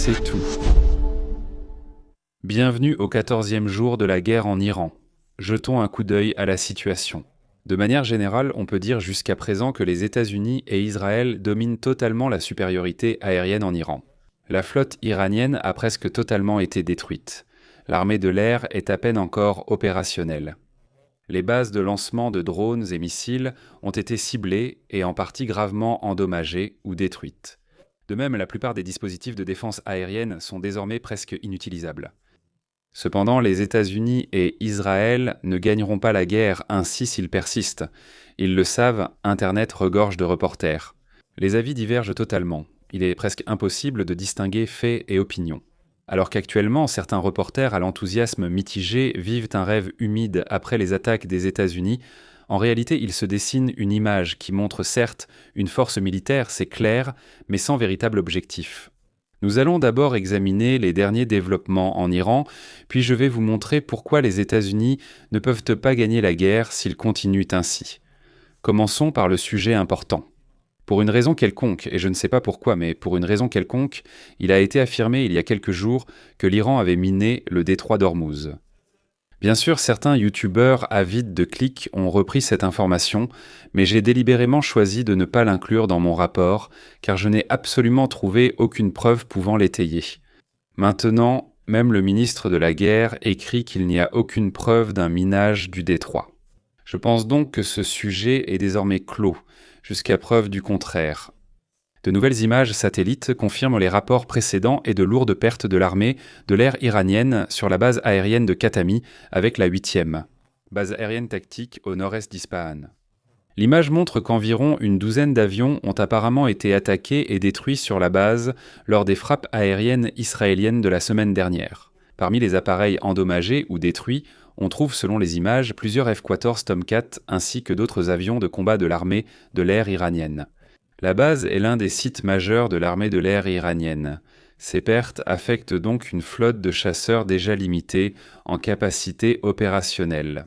c'est tout. Bienvenue au 14e jour de la guerre en Iran. Jetons un coup d'œil à la situation. De manière générale, on peut dire jusqu'à présent que les États-Unis et Israël dominent totalement la supériorité aérienne en Iran. La flotte iranienne a presque totalement été détruite. L'armée de l'air est à peine encore opérationnelle. Les bases de lancement de drones et missiles ont été ciblées et en partie gravement endommagées ou détruites. De même, la plupart des dispositifs de défense aérienne sont désormais presque inutilisables. Cependant, les États-Unis et Israël ne gagneront pas la guerre ainsi s'ils persistent. Ils le savent, Internet regorge de reporters. Les avis divergent totalement. Il est presque impossible de distinguer faits et opinions. Alors qu'actuellement, certains reporters à l'enthousiasme mitigé vivent un rêve humide après les attaques des États-Unis, en réalité, il se dessine une image qui montre certes une force militaire, c'est clair, mais sans véritable objectif. Nous allons d'abord examiner les derniers développements en Iran, puis je vais vous montrer pourquoi les États-Unis ne peuvent pas gagner la guerre s'ils continuent ainsi. Commençons par le sujet important. Pour une raison quelconque, et je ne sais pas pourquoi, mais pour une raison quelconque, il a été affirmé il y a quelques jours que l'Iran avait miné le détroit d'Ormuz. Bien sûr, certains youtubeurs avides de clics ont repris cette information, mais j'ai délibérément choisi de ne pas l'inclure dans mon rapport, car je n'ai absolument trouvé aucune preuve pouvant l'étayer. Maintenant, même le ministre de la Guerre écrit qu'il n'y a aucune preuve d'un minage du détroit. Je pense donc que ce sujet est désormais clos, jusqu'à preuve du contraire. De nouvelles images satellites confirment les rapports précédents et de lourdes pertes de l'armée de l'air iranienne sur la base aérienne de Khatami avec la 8e, base aérienne tactique au nord-est d'Ispahan. L'image montre qu'environ une douzaine d'avions ont apparemment été attaqués et détruits sur la base lors des frappes aériennes israéliennes de la semaine dernière. Parmi les appareils endommagés ou détruits, on trouve selon les images plusieurs F-14 Tomcat ainsi que d'autres avions de combat de l'armée de l'air iranienne. La base est l'un des sites majeurs de l'armée de l'air iranienne. Ces pertes affectent donc une flotte de chasseurs déjà limitée en capacité opérationnelle.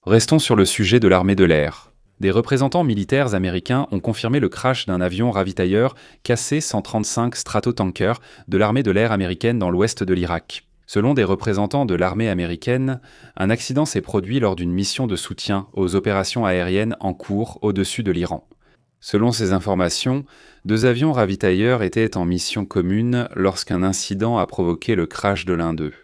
Restons sur le sujet de l'armée de l'air. Des représentants militaires américains ont confirmé le crash d'un avion ravitailleur KC-135 Stratotanker de l'armée de l'air américaine dans l'ouest de l'Irak. Selon des représentants de l'armée américaine, un accident s'est produit lors d'une mission de soutien aux opérations aériennes en cours au-dessus de l'Iran. Selon ces informations, 2 avions ravitailleurs étaient en mission commune lorsqu'un incident a provoqué le crash de l'un d'eux.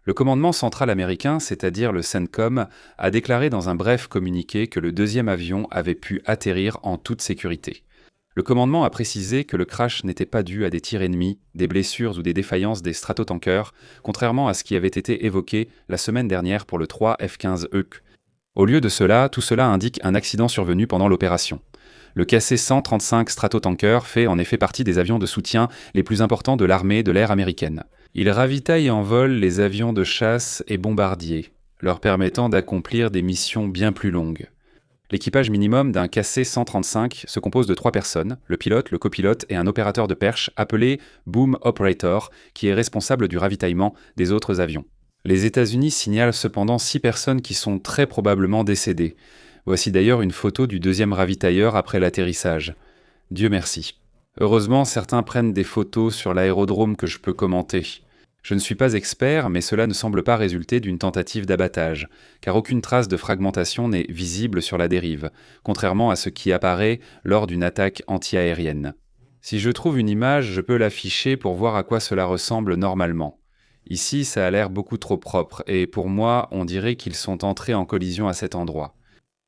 Le commandement central américain, c'est-à-dire le CENTCOM, a déclaré dans un bref communiqué que le 2e avion avait pu atterrir en toute sécurité. Le commandement a précisé que le crash n'était pas dû à des tirs ennemis, des blessures ou des défaillances des Stratotankers, contrairement à ce qui avait été évoqué la semaine dernière pour le 3 F-15 Hawk. Au lieu de cela, tout cela indique un accident survenu pendant l'opération. Le KC-135 Stratotanker fait en effet partie des avions de soutien les plus importants de l'armée de l'air américaine. Il ravitaille en vol les avions de chasse et bombardiers, leur permettant d'accomplir des missions bien plus longues. L'équipage minimum d'un KC-135 se compose de 3 personnes, le pilote, le copilote et un opérateur de perche appelé Boom Operator, qui est responsable du ravitaillement des autres avions. Les États-Unis signalent cependant 6 personnes qui sont très probablement décédées. Voici d'ailleurs une photo du 2e ravitailleur après l'atterrissage. Dieu merci. Heureusement, certains prennent des photos sur l'aérodrome que je peux commenter. Je ne suis pas expert, mais cela ne semble pas résulter d'une tentative d'abattage, car aucune trace de fragmentation n'est visible sur la dérive, contrairement à ce qui apparaît lors d'une attaque anti-aérienne. Si je trouve une image, je peux l'afficher pour voir à quoi cela ressemble normalement. Ici, ça a l'air beaucoup trop propre, et pour moi, on dirait qu'ils sont entrés en collision à cet endroit.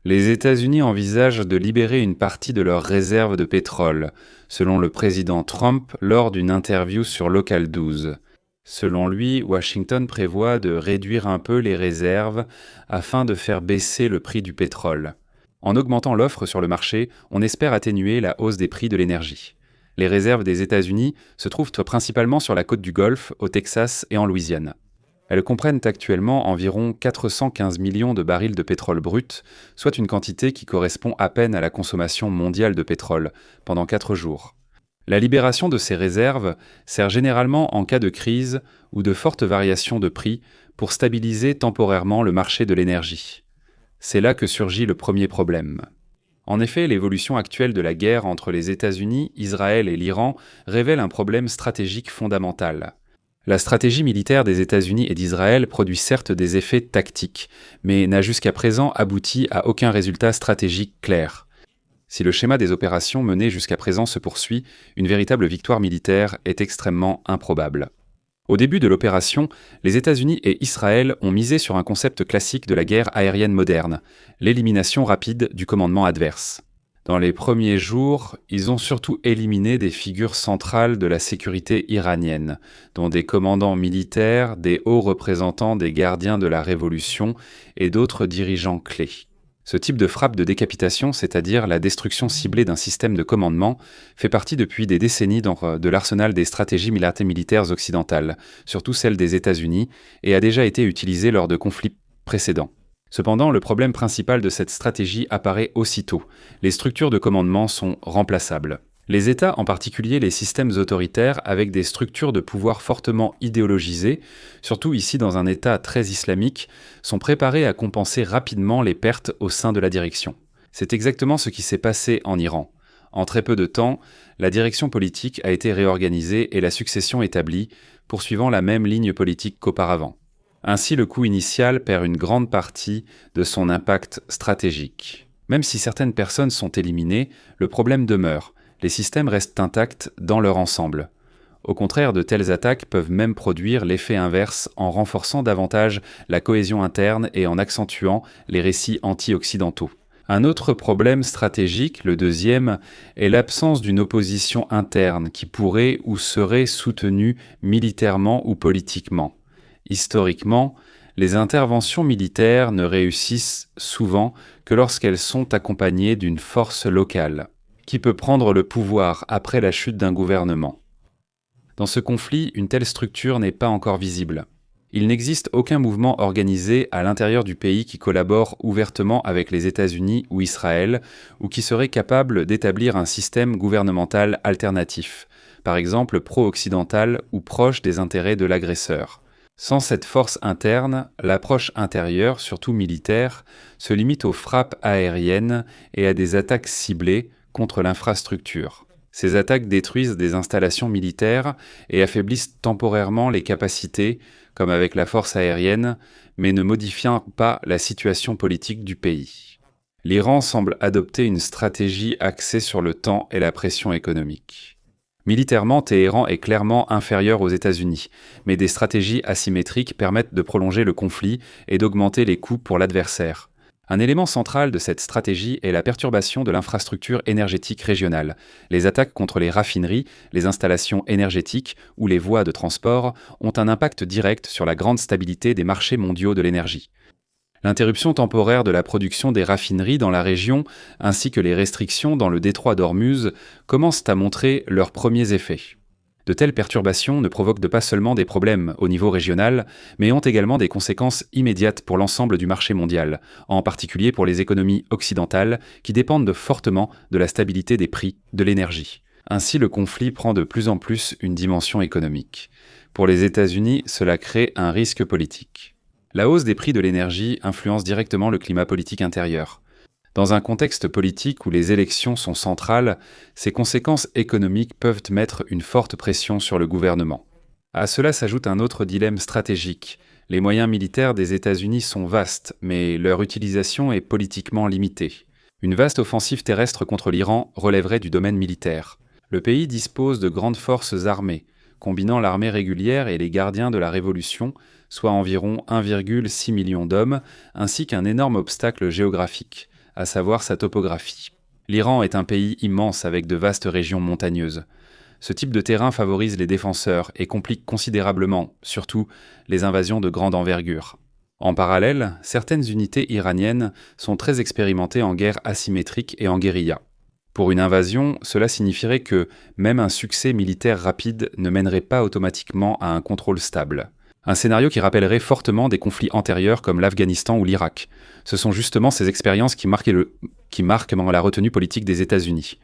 Les États-Unis envisagent de libérer une partie de leurs réserves de pétrole, selon le président Trump lors d'une interview sur Local 12. Selon lui, Washington prévoit de réduire un peu les réserves afin de faire baisser le prix du pétrole. En augmentant l'offre sur le marché, on espère atténuer la hausse des prix de l'énergie. Les réserves des États-Unis se trouvent principalement sur la côte du Golfe, au Texas et en Louisiane. Elles comprennent actuellement environ 415 millions de barils de pétrole brut, soit une quantité qui correspond à peine à la consommation mondiale de pétrole, pendant 4 jours. La libération de ces réserves sert généralement en cas de crise ou de fortes variations de prix pour stabiliser temporairement le marché de l'énergie. C'est là que surgit le premier problème. En effet, l'évolution actuelle de la guerre entre les États-Unis, Israël et l'Iran révèle un problème stratégique fondamental. La stratégie militaire des États-Unis et d'Israël produit certes des effets tactiques, mais n'a jusqu'à présent abouti à aucun résultat stratégique clair. Si le schéma des opérations menées jusqu'à présent se poursuit, une véritable victoire militaire est extrêmement improbable. Au début de l'opération, les États-Unis et Israël ont misé sur un concept classique de la guerre aérienne moderne, l'élimination rapide du commandement adverse. Dans les premiers jours, ils ont surtout éliminé des figures centrales de la sécurité iranienne, dont des commandants militaires, des hauts représentants des gardiens de la Révolution et d'autres dirigeants clés. Ce type de frappe de décapitation, c'est-à-dire la destruction ciblée d'un système de commandement, fait partie depuis des décennies de l'arsenal des stratégies militaires occidentales, surtout celles des États-Unis, et a déjà été utilisé lors de conflits précédents. Cependant, le problème principal de cette stratégie apparaît aussitôt. Les structures de commandement sont remplaçables. Les États, en particulier les systèmes autoritaires avec des structures de pouvoir fortement idéologisées, surtout ici dans un État très islamique, sont préparés à compenser rapidement les pertes au sein de la direction. C'est exactement ce qui s'est passé en Iran. En très peu de temps, la direction politique a été réorganisée et la succession établie, poursuivant la même ligne politique qu'auparavant. Ainsi, le coup initial perd une grande partie de son impact stratégique. Même si certaines personnes sont éliminées, le problème demeure. Les systèmes restent intacts dans leur ensemble. Au contraire, de telles attaques peuvent même produire l'effet inverse en renforçant davantage la cohésion interne et en accentuant les récits anti-occidentaux. Un autre problème stratégique, le deuxième, est l'absence d'une opposition interne qui pourrait ou serait soutenue militairement ou politiquement. Historiquement, les interventions militaires ne réussissent souvent que lorsqu'elles sont accompagnées d'une force locale, qui peut prendre le pouvoir après la chute d'un gouvernement. Dans ce conflit, une telle structure n'est pas encore visible. Il n'existe aucun mouvement organisé à l'intérieur du pays qui collabore ouvertement avec les États-Unis ou Israël, ou qui serait capable d'établir un système gouvernemental alternatif, par exemple pro-occidental ou proche des intérêts de l'agresseur. Sans cette force interne, l'approche intérieure, surtout militaire, se limite aux frappes aériennes et à des attaques ciblées contre l'infrastructure. Ces attaques détruisent des installations militaires et affaiblissent temporairement les capacités, comme avec la force aérienne, mais ne modifiant pas la situation politique du pays. L'Iran semble adopter une stratégie axée sur le temps et la pression économique. Militairement, Téhéran est clairement inférieur aux États-Unis, mais des stratégies asymétriques permettent de prolonger le conflit et d'augmenter les coûts pour l'adversaire. Un élément central de cette stratégie est la perturbation de l'infrastructure énergétique régionale. Les attaques contre les raffineries, les installations énergétiques ou les voies de transport ont un impact direct sur la grande stabilité des marchés mondiaux de l'énergie. L'interruption temporaire de la production des raffineries dans la région, ainsi que les restrictions dans le détroit d'Ormuz, commencent à montrer leurs premiers effets. De telles perturbations ne provoquent pas seulement des problèmes au niveau régional, mais ont également des conséquences immédiates pour l'ensemble du marché mondial, en particulier pour les économies occidentales qui dépendent fortement de la stabilité des prix de l'énergie. Ainsi, le conflit prend de plus en plus une dimension économique. Pour les États-Unis, cela crée un risque politique. La hausse des prix de l'énergie influence directement le climat politique intérieur. Dans un contexte politique où les élections sont centrales, ces conséquences économiques peuvent mettre une forte pression sur le gouvernement. À cela s'ajoute un autre dilemme stratégique. Les moyens militaires des États-Unis sont vastes, mais leur utilisation est politiquement limitée. Une vaste offensive terrestre contre l'Iran relèverait du domaine militaire. Le pays dispose de grandes forces armées, combinant l'armée régulière et les gardiens de la Révolution, soit environ 1,6 million d'hommes, ainsi qu'un énorme obstacle géographique, à savoir sa topographie. L'Iran est un pays immense avec de vastes régions montagneuses. Ce type de terrain favorise les défenseurs et complique considérablement, surtout, les invasions de grande envergure. En parallèle, certaines unités iraniennes sont très expérimentées en guerre asymétrique et en guérilla. Pour une invasion, cela signifierait que même un succès militaire rapide ne mènerait pas automatiquement à un contrôle stable. Un scénario qui rappellerait fortement des conflits antérieurs comme l'Afghanistan ou l'Irak. Ce sont justement ces expériences qui marquent la retenue politique des États-Unis.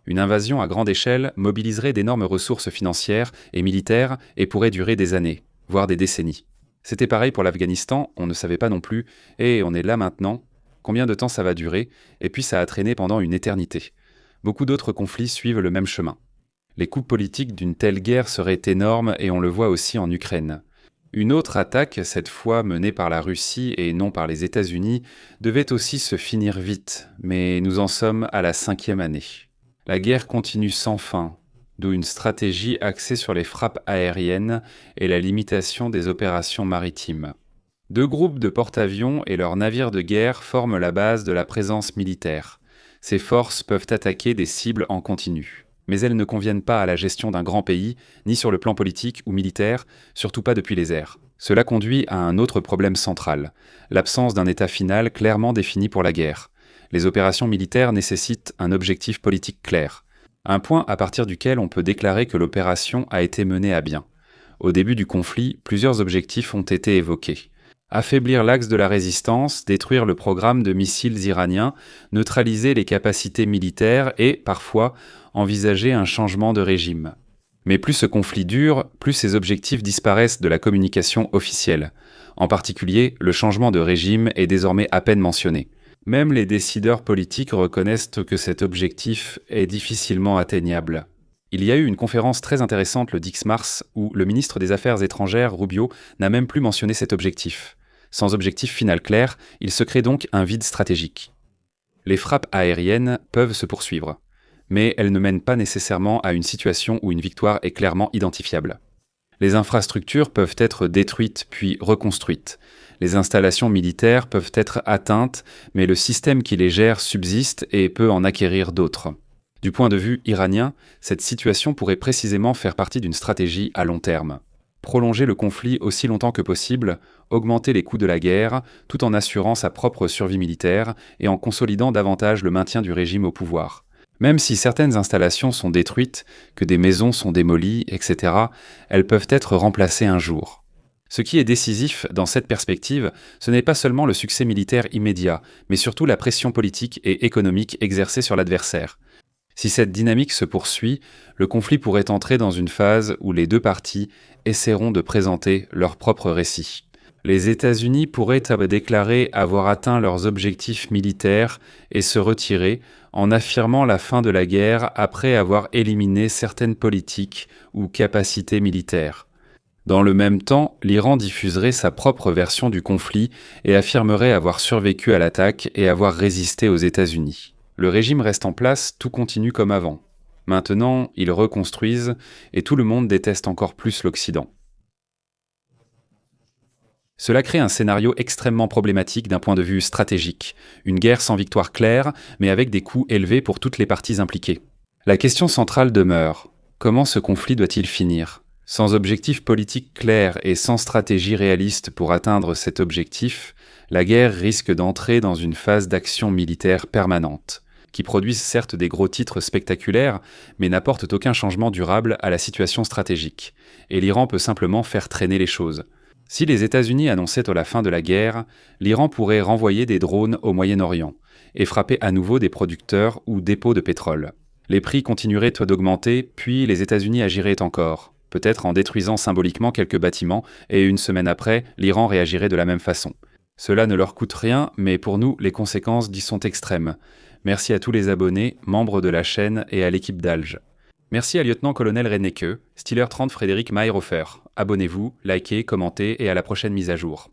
Une invasion à grande échelle mobiliserait d'énormes ressources financières et militaires et pourrait durer des années, voire des décennies. C'était pareil pour l'Afghanistan, on ne savait pas non plus, et on est là maintenant. Combien de temps ça va durer? Et puis ça a traîné pendant une éternité. Beaucoup d'autres conflits suivent le même chemin. Les coûts politiques d'une telle guerre seraient énormes et on le voit aussi en Ukraine. Une autre attaque, cette fois menée par la Russie et non par les États-Unis, devait aussi se finir vite, mais nous en sommes à la 5e année. La guerre continue sans fin, d'où une stratégie axée sur les frappes aériennes et la limitation des opérations maritimes. 2 groupes de porte-avions et leurs navires de guerre forment la base de la présence militaire. Ces forces peuvent attaquer des cibles en continu. Mais elles ne conviennent pas à la gestion d'un grand pays, ni sur le plan politique ou militaire, surtout pas depuis les airs. Cela conduit à un autre problème central, l'absence d'un état final clairement défini pour la guerre. Les opérations militaires nécessitent un objectif politique clair. Un point à partir duquel on peut déclarer que l'opération a été menée à bien. Au début du conflit, plusieurs objectifs ont été évoqués. Affaiblir l'axe de la résistance, détruire le programme de missiles iraniens, neutraliser les capacités militaires et, parfois, envisager un changement de régime. Mais plus ce conflit dure, plus ces objectifs disparaissent de la communication officielle. En particulier, le changement de régime est désormais à peine mentionné. Même les décideurs politiques reconnaissent que cet objectif est difficilement atteignable. Il y a eu une conférence très intéressante le 10 mars où le ministre des Affaires étrangères, Rubio, n'a même plus mentionné cet objectif. Sans objectif final clair, il se crée donc un vide stratégique. Les frappes aériennes peuvent se poursuivre, mais elles ne mènent pas nécessairement à une situation où une victoire est clairement identifiable. Les infrastructures peuvent être détruites puis reconstruites. Les installations militaires peuvent être atteintes, mais le système qui les gère subsiste et peut en acquérir d'autres. Du point de vue iranien, cette situation pourrait précisément faire partie d'une stratégie à long terme. Prolonger le conflit aussi longtemps que possible, augmenter les coûts de la guerre, tout en assurant sa propre survie militaire et en consolidant davantage le maintien du régime au pouvoir. Même si certaines installations sont détruites, que des maisons sont démolies, etc., elles peuvent être remplacées un jour. Ce qui est décisif dans cette perspective, ce n'est pas seulement le succès militaire immédiat, mais surtout la pression politique et économique exercée sur l'adversaire. Si cette dynamique se poursuit, le conflit pourrait entrer dans une phase où les 2 parties essaieront de présenter leur propre récit. Les États-Unis pourraient déclarer avoir atteint leurs objectifs militaires et se retirer en affirmant la fin de la guerre après avoir éliminé certaines politiques ou capacités militaires. Dans le même temps, l'Iran diffuserait sa propre version du conflit et affirmerait avoir survécu à l'attaque et avoir résisté aux États-Unis. Le régime reste en place, tout continue comme avant. Maintenant, ils reconstruisent et tout le monde déteste encore plus l'Occident. Cela crée un scénario extrêmement problématique d'un point de vue stratégique. Une guerre sans victoire claire, mais avec des coûts élevés pour toutes les parties impliquées. La question centrale demeure. Comment ce conflit doit-il finir ? Sans objectif politique clair et sans stratégie réaliste pour atteindre cet objectif, la guerre risque d'entrer dans une phase d'action militaire permanente, qui produisent certes des gros titres spectaculaires, mais n'apportent aucun changement durable à la situation stratégique. Et l'Iran peut simplement faire traîner les choses. Si les États-Unis annonçaient la fin de la guerre, l'Iran pourrait renvoyer des drones au Moyen-Orient et frapper à nouveau des producteurs ou dépôts de pétrole. Les prix continueraient d'augmenter, puis les États-Unis agiraient encore, peut-être en détruisant symboliquement quelques bâtiments, et une semaine après, l'Iran réagirait de la même façon. Cela ne leur coûte rien, mais pour nous, les conséquences d'y sont extrêmes. Merci à tous les abonnés, membres de la chaîne et à l'équipe d'Alge. Merci à lieutenant-colonel Rennecke, Stealer 30 Frédéric Mayhofer. Abonnez-vous, likez, commentez et à la prochaine mise à jour.